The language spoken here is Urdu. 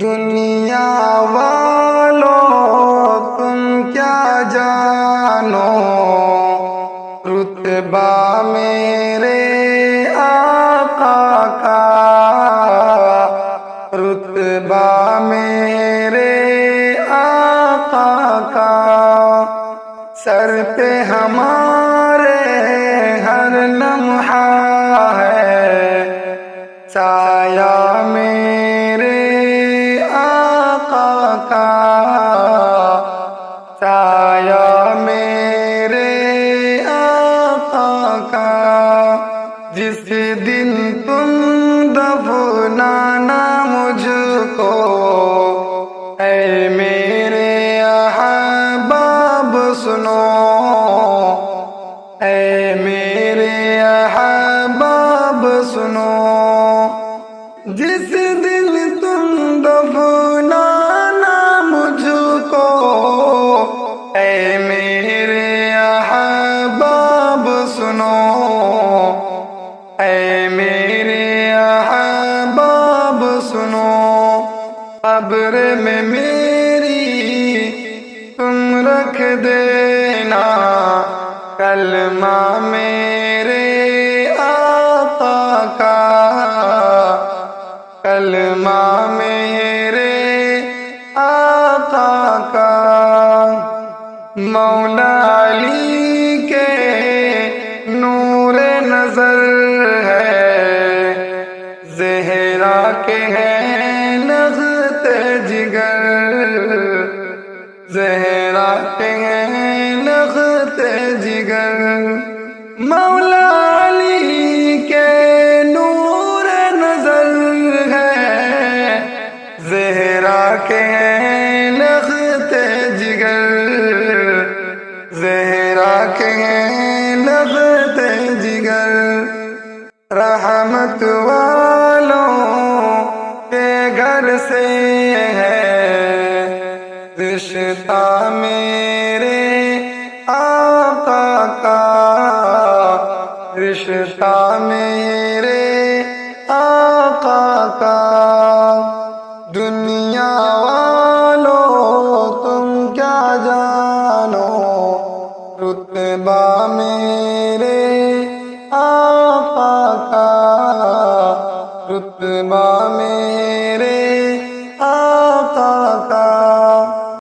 دنیا والوں تم کیا جانو، رتبہ میرے آقا کا، رتبہ میرے آقا کا، سر پہ ہمارے ہر لمحہ ہے، سایہ میرے آقا کا، سایہ میرے آقا کا، جس دن تم دفنانا مجھ کو، اے میرے احباب سنو، اے میرے احباب سنو، جس دن تم دفنانا مجھ کو، اے میرے احباب سنو، اے میرے احباب سنو، قبر میں میری تم رکھ دینا کلمہ میرے آقا کا، کلمہ میرے آقا کا، مولا علی کے نور نظر ہے، زہرا کے ہیں لغت جگر، زہرا کے ہیں لغت جگر، مولا علی کے نور نظر ہے، زہرا کے ہیں لغت جگر، زہرا کے ہیں لغت جگر، رحمت والوں کے گھر سے ہے رشتہ میرے آقا کا، رشتہ میرے آقا کا، دنیا والوں تم کیا جانو، رتبہ میں